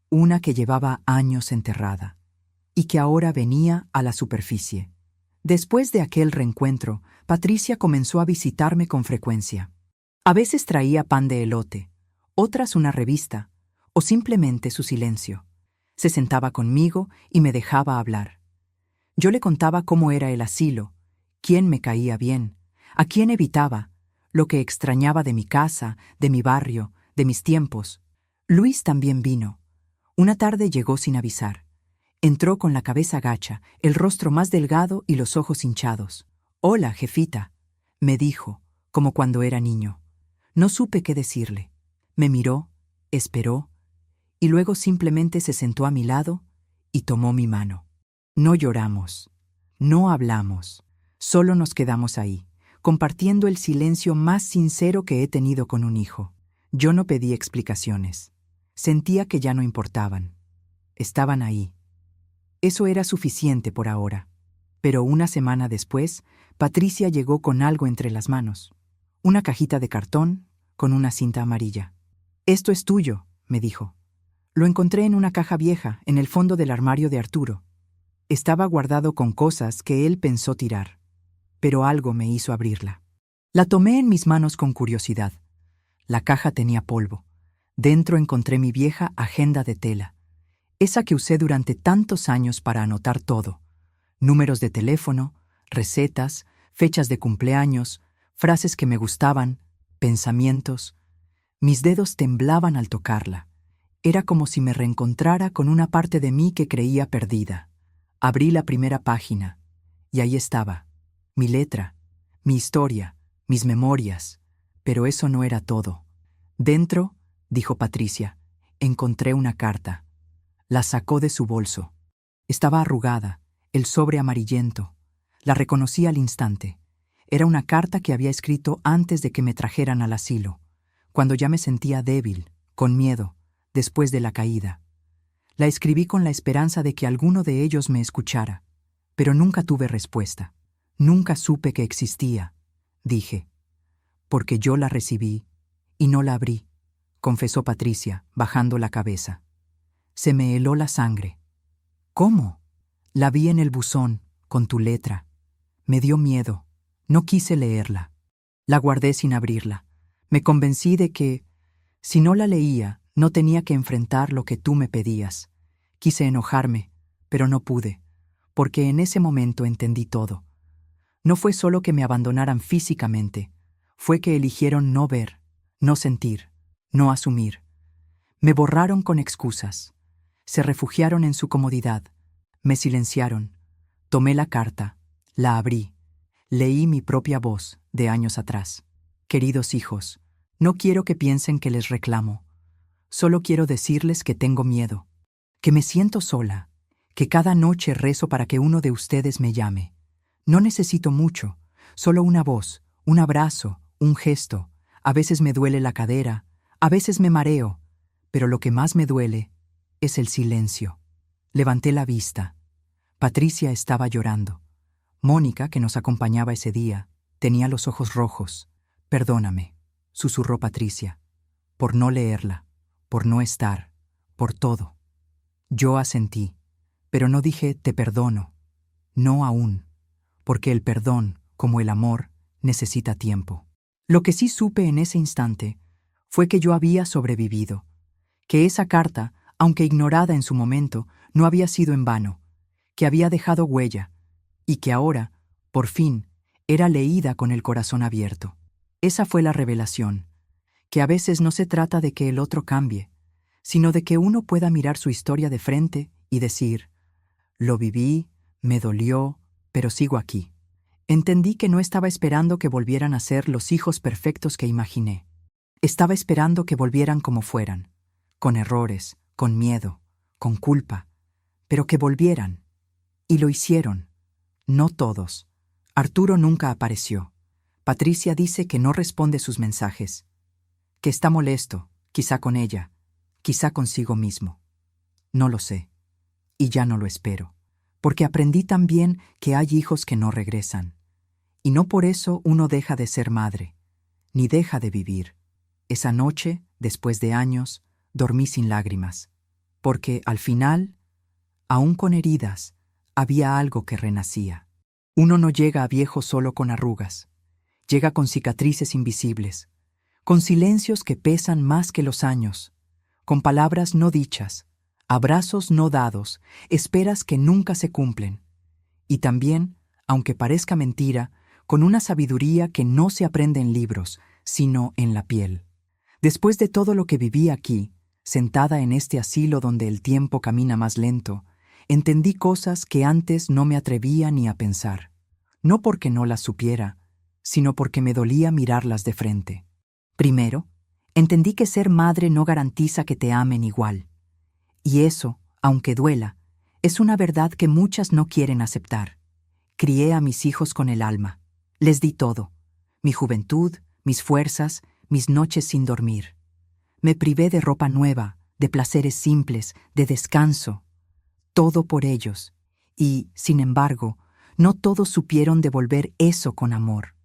Una que llevaba años enterrada. Y que ahora venía a la superficie. Después de aquel reencuentro, Patricia comenzó a visitarme con frecuencia. A veces traía pan de elote, otras una revista, o simplemente su silencio. Se sentaba conmigo y me dejaba hablar. Yo le contaba cómo era el asilo, quién me caía bien, a quién evitaba, lo que extrañaba de mi casa, de mi barrio, de mis tiempos. Luis también vino. Una tarde llegó sin avisar. Entró con la cabeza gacha, el rostro más delgado y los ojos hinchados. «Hola, jefita», me dijo, como cuando era niño. No supe qué decirle. Me miró, esperó, y luego simplemente se sentó a mi lado y tomó mi mano. No lloramos, no hablamos, solo nos quedamos ahí, compartiendo el silencio más sincero que he tenido con un hijo. Yo no pedí explicaciones. Sentía que ya no importaban. Estaban ahí. Eso era suficiente por ahora. Pero una semana después, Patricia llegó con algo entre las manos. Una cajita de cartón con una cinta amarilla. «Esto es tuyo», me dijo. Lo encontré en una caja vieja, en el fondo del armario de Arturo. Estaba guardado con cosas que él pensó tirar. Pero algo me hizo abrirla. La tomé en mis manos con curiosidad. La caja tenía polvo. Dentro encontré mi vieja agenda de tela, esa que usé durante tantos años para anotar todo: números de teléfono, recetas, fechas de cumpleaños, frases que me gustaban, pensamientos. Mis dedos temblaban al tocarla. Era como si me reencontrara con una parte de mí que creía perdida. Abrí la primera página, y ahí estaba, mi letra, mi historia, mis memorias. Pero eso no era todo. Dentro, dijo Patricia, encontré una carta. La sacó de su bolso. Estaba arrugada, el sobre amarillento. La reconocí al instante. Era una carta que había escrito antes de que me trajeran al asilo, cuando ya me sentía débil, con miedo, después de la caída. La escribí con la esperanza de que alguno de ellos me escuchara, pero nunca tuve respuesta. Nunca supe que existía, dije, porque yo la recibí y no la abrí, confesó Patricia, bajando la cabeza. Se me heló la sangre. ¿Cómo? La vi en el buzón, con tu letra. Me dio miedo. No quise leerla. La guardé sin abrirla. Me convencí de que, si no la leía, no tenía que enfrentar lo que tú me pedías. Quise enojarme, pero no pude, porque en ese momento entendí todo. No fue solo que me abandonaran físicamente, fue que eligieron no ver, no sentir, no asumir. Me borraron con excusas. Se refugiaron en su comodidad. Me silenciaron. Tomé la carta, la abrí. Leí mi propia voz de años atrás. Queridos hijos, no quiero que piensen que les reclamo. Solo quiero decirles que tengo miedo, que me siento sola, que cada noche rezo para que uno de ustedes me llame. No necesito mucho, solo una voz, un abrazo, un gesto. A veces me duele la cadera, a veces me mareo, pero lo que más me duele es el silencio. Levanté la vista. Patricia estaba llorando. Mónica, que nos acompañaba ese día, tenía los ojos rojos. Perdóname, susurró Patricia, por no leerla, por no estar, por todo. Yo asentí, pero no dije te perdono. No aún, porque el perdón, como el amor, necesita tiempo. Lo que sí supe en ese instante fue que yo había sobrevivido, que esa carta, aunque ignorada en su momento, no había sido en vano, que había dejado huella, y que ahora, por fin, era leída con el corazón abierto. Esa fue la revelación, que a veces no se trata de que el otro cambie, sino de que uno pueda mirar su historia de frente y decir, lo viví, me dolió, pero sigo aquí. Entendí que no estaba esperando que volvieran a ser los hijos perfectos que imaginé. Estaba esperando que volvieran como fueran, con errores, con miedo, con culpa, pero que volvieran. Y lo hicieron. No todos. Arturo nunca apareció. Patricia dice que no responde sus mensajes, que está molesto, quizá con ella, quizá consigo mismo. No lo sé, y ya no lo espero, porque aprendí también que hay hijos que no regresan, y no por eso uno deja de ser madre, ni deja de vivir. Esa noche, después de años, dormí sin lágrimas, porque al final, aún con heridas, había algo que renacía. Uno no llega a viejo solo con arrugas, llega con cicatrices invisibles, con silencios que pesan más que los años, con palabras no dichas, abrazos no dados, esperas que nunca se cumplen. Y también, aunque parezca mentira, con una sabiduría que no se aprende en libros, sino en la piel. Después de todo lo que viví aquí, sentada en este asilo donde el tiempo camina más lento, entendí cosas que antes no me atrevía ni a pensar. No porque no las supiera, sino porque me dolía mirarlas de frente. Primero, entendí que ser madre no garantiza que te amen igual. Y eso, aunque duela, es una verdad que muchas no quieren aceptar. Crié a mis hijos con el alma. Les di todo. Mi juventud, mis fuerzas, mis noches sin dormir. Me privé de ropa nueva, de placeres simples, de descanso. Todo por ellos. Y, sin embargo, no todos supieron devolver eso con amor.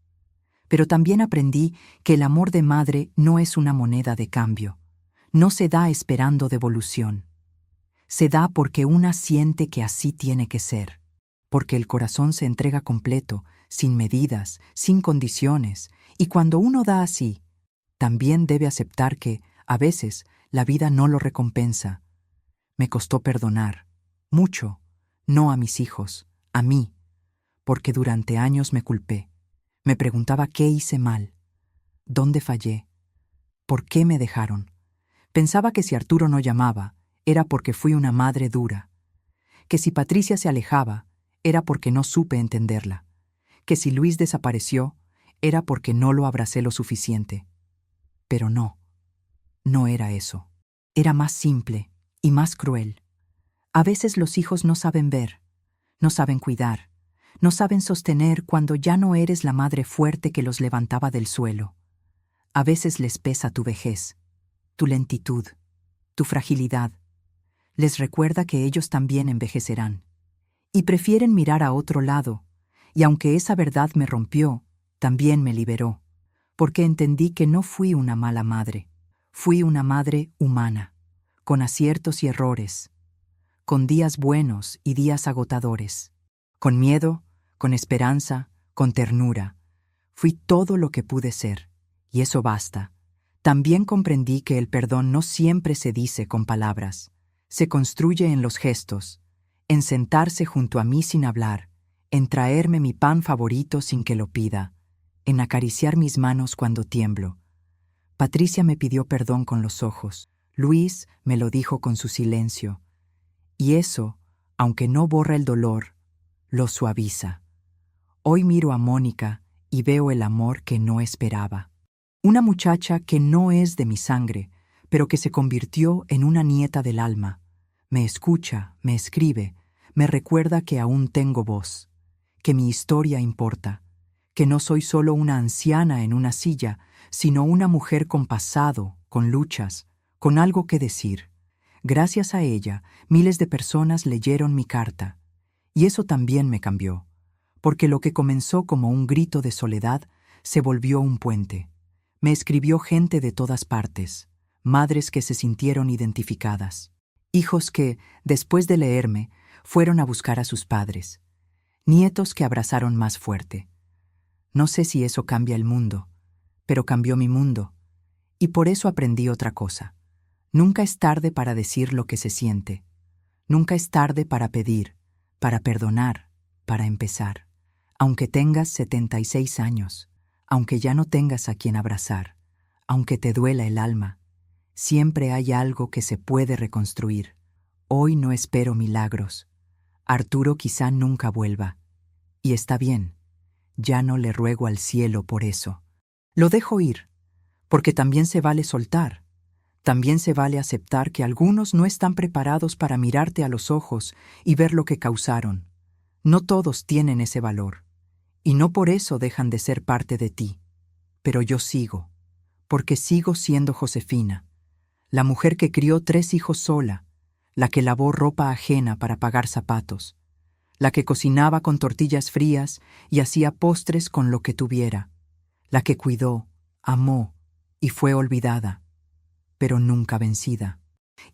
Pero también aprendí que el amor de madre no es una moneda de cambio. No se da esperando devolución. Se da porque una siente que así tiene que ser, porque el corazón se entrega completo, sin medidas, sin condiciones, y cuando uno da así, también debe aceptar que, a veces, la vida no lo recompensa. Me costó perdonar, mucho, no a mis hijos, a mí, porque durante años me culpé. Me preguntaba qué hice mal, dónde fallé, por qué me dejaron. Pensaba que si Arturo no llamaba, era porque fui una madre dura, que si Patricia se alejaba, era porque no supe entenderla, que si Luis desapareció, era porque no lo abracé lo suficiente. Pero no, no era eso. Era más simple y más cruel. A veces los hijos no saben ver, no saben cuidar, no saben sostener cuando ya no eres la madre fuerte que los levantaba del suelo. A veces les pesa tu vejez, tu lentitud, tu fragilidad. Les recuerda que ellos también envejecerán. Y prefieren mirar a otro lado, y aunque esa verdad me rompió, también me liberó, porque entendí que no fui una mala madre, fui una madre humana, con aciertos y errores, con días buenos y días agotadores, con miedo, con esperanza, con ternura. Fui todo lo que pude ser, y eso basta. También comprendí que el perdón no siempre se dice con palabras, se construye en los gestos, en sentarse junto a mí sin hablar, en traerme mi pan favorito sin que lo pida, en acariciar mis manos cuando tiemblo. Patricia me pidió perdón con los ojos, Luis me lo dijo con su silencio, y eso, aunque no borra el dolor, lo suaviza. Hoy miro a Mónica y veo el amor que no esperaba. Una muchacha que no es de mi sangre, pero que se convirtió en una nieta del alma. Me escucha, me escribe, me recuerda que aún tengo voz, que mi historia importa, que no soy solo una anciana en una silla, sino una mujer con pasado, con luchas, con algo que decir. Gracias a ella, miles de personas leyeron mi carta, y eso también me cambió, porque lo que comenzó como un grito de soledad se volvió un puente. Me escribió gente de todas partes, madres que se sintieron identificadas, hijos que, después de leerme, fueron a buscar a sus padres, nietos que abrazaron más fuerte. No sé si eso cambia el mundo, pero cambió mi mundo, y por eso aprendí otra cosa. Nunca es tarde para decir lo que se siente. Nunca es tarde para pedir, para perdonar, para empezar. Aunque tengas 76 años, aunque ya no tengas a quien abrazar, aunque te duela el alma, siempre hay algo que se puede reconstruir. Hoy no espero milagros. Arturo quizá nunca vuelva. Y está bien. Ya no le ruego al cielo por eso. Lo dejo ir, porque también se vale soltar. También se vale aceptar que algunos no están preparados para mirarte a los ojos y ver lo que causaron. No todos tienen ese valor, y no por eso dejan de ser parte de ti. Pero yo sigo, porque sigo siendo Josefina, la mujer que crió 3 hijos sola, la que lavó ropa ajena para pagar zapatos, la que cocinaba con tortillas frías y hacía postres con lo que tuviera, la que cuidó, amó y fue olvidada, pero nunca vencida.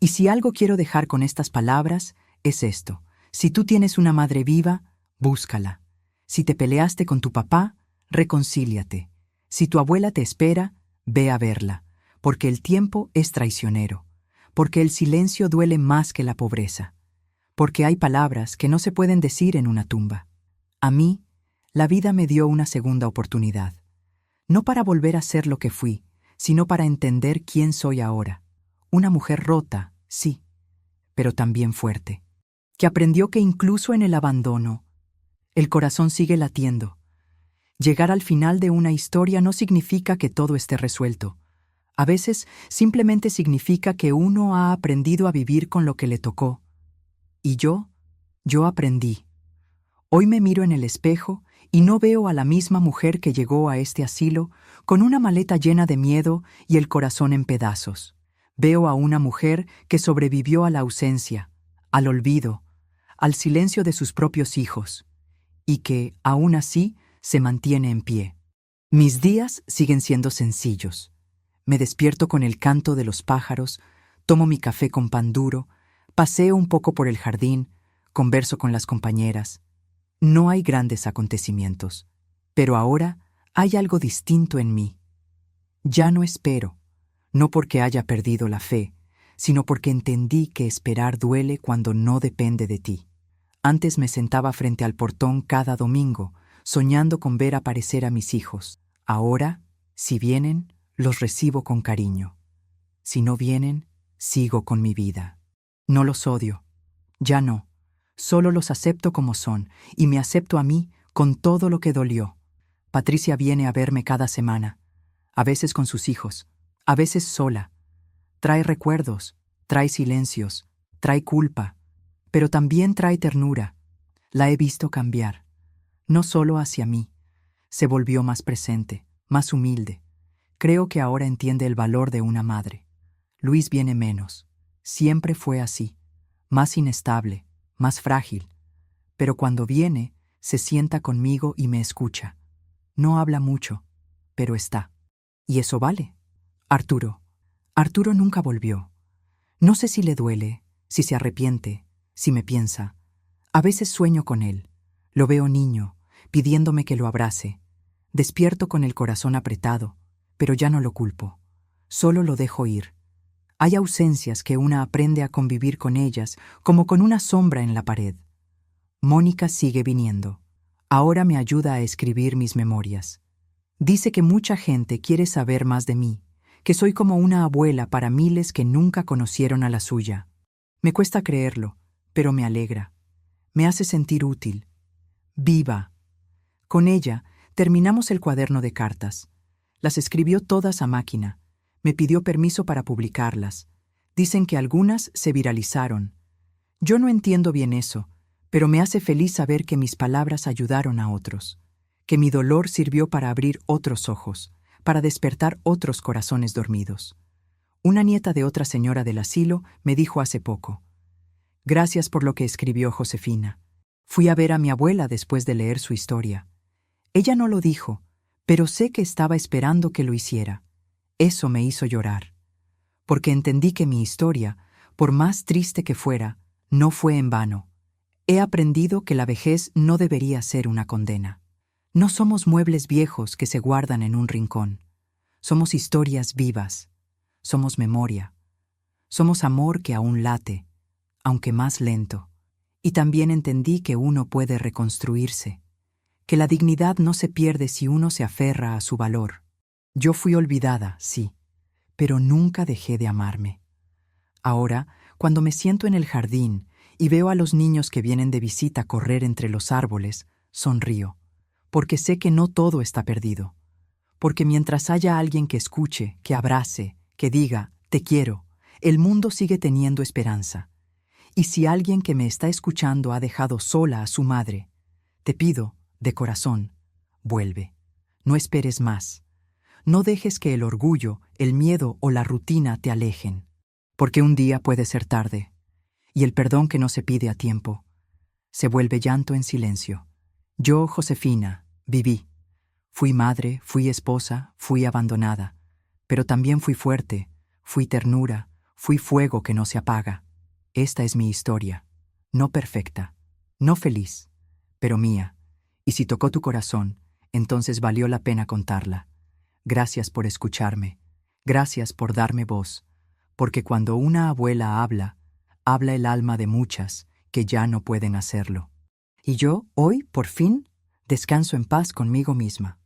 Y si algo quiero dejar con estas palabras, es esto. Si tú tienes una madre viva, búscala. Si te peleaste con tu papá, reconcíliate. Si tu abuela te espera, ve a verla, porque el tiempo es traicionero, porque el silencio duele más que la pobreza, porque hay palabras que no se pueden decir en una tumba. A mí, la vida me dio una segunda oportunidad, no para volver a ser lo que fui, sino para entender quién soy ahora. Una mujer rota, sí, pero también fuerte, que aprendió que incluso en el abandono, el corazón sigue latiendo. Llegar al final de una historia no significa que todo esté resuelto. A veces simplemente significa que uno ha aprendido a vivir con lo que le tocó. Y yo aprendí. Hoy me miro en el espejo y no veo a la misma mujer que llegó a este asilo con una maleta llena de miedo y el corazón en pedazos. Veo a una mujer que sobrevivió a la ausencia, al olvido, al silencio de sus propios hijos, y que, aún así, se mantiene en pie. Mis días siguen siendo sencillos. Me despierto con el canto de los pájaros, tomo mi café con pan duro, paseo un poco por el jardín, converso con las compañeras. No hay grandes acontecimientos, Pero ahora hay algo distinto en mí. Ya no espero, no porque haya perdido la fe, sino porque entendí que esperar duele cuando no depende de ti. Antes me sentaba frente al portón cada domingo, soñando con ver aparecer a mis hijos. Ahora, si vienen, los recibo con cariño. Si no vienen, sigo con mi vida. No los odio. Ya no. Solo los acepto como son, y me acepto a mí con todo lo que dolió. Patricia viene a verme cada semana, a veces con sus hijos, a veces sola. Trae recuerdos, trae silencios, trae culpa, pero también trae ternura. La he visto cambiar, no solo hacia mí. Se volvió más presente, más humilde. Creo que ahora entiende el valor de una madre. Luis viene menos. Siempre fue así, más inestable, más frágil. Pero cuando viene, se sienta conmigo y me escucha. No habla mucho, pero está. Y eso vale. Arturo. Arturo nunca volvió. No sé si le duele, si se arrepiente, si me piensa. A veces sueño con él. Lo veo niño, pidiéndome que lo abrace. Despierto con el corazón apretado, pero ya no lo culpo. Solo lo dejo ir. Hay ausencias que una aprende a convivir con ellas, como con una sombra en la pared. Mónica sigue viniendo. Ahora me ayuda a escribir mis memorias. Dice que mucha gente quiere saber más de mí, que soy como una abuela para miles que nunca conocieron a la suya. Me cuesta creerlo, pero me alegra. Me hace sentir útil. Viva. Con ella terminamos el cuaderno de cartas. Las escribió todas a máquina. Me pidió permiso para publicarlas. Dicen que algunas se viralizaron. Yo no entiendo bien eso, pero me hace feliz saber que mis palabras ayudaron a otros, que mi dolor sirvió para abrir otros ojos, para despertar otros corazones dormidos. Una nieta de otra señora del asilo me dijo hace poco: «Gracias por lo que escribió Josefina. Fui a ver a mi abuela después de leer su historia. Ella no lo dijo, pero sé que estaba esperando que lo hiciera. Eso me hizo llorar, porque entendí que mi historia, por más triste que fuera, no fue en vano. He aprendido que la vejez no debería ser una condena. No somos muebles viejos que se guardan en un rincón. Somos historias vivas. Somos memoria. Somos amor que aún late, aunque más lento. Y también entendí que uno puede reconstruirse, que la dignidad no se pierde si uno se aferra a su valor. Yo fui olvidada, sí, pero nunca dejé de amarme. Ahora, cuando me siento en el jardín y veo a los niños que vienen de visita correr entre los árboles, sonrío, porque sé que no todo está perdido. Porque mientras haya alguien que escuche, que abrace, que diga, te quiero, el mundo sigue teniendo esperanza. Y si alguien que me está escuchando ha dejado sola a su madre, te pido, de corazón, vuelve. No esperes más. No dejes que el orgullo, el miedo o la rutina te alejen, porque un día puede ser tarde, y el perdón que no se pide a tiempo se vuelve llanto en silencio. Yo, Josefina, viví. Fui madre, fui esposa, fui abandonada, pero también fui fuerte, fui ternura, fui fuego que no se apaga. Esta es mi historia, no perfecta, no feliz, pero mía, y si tocó tu corazón, entonces valió la pena contarla. Gracias por escucharme, gracias por darme voz, porque cuando una abuela habla, habla el alma de muchas que ya no pueden hacerlo. Y yo, hoy, por fin, descanso en paz conmigo misma.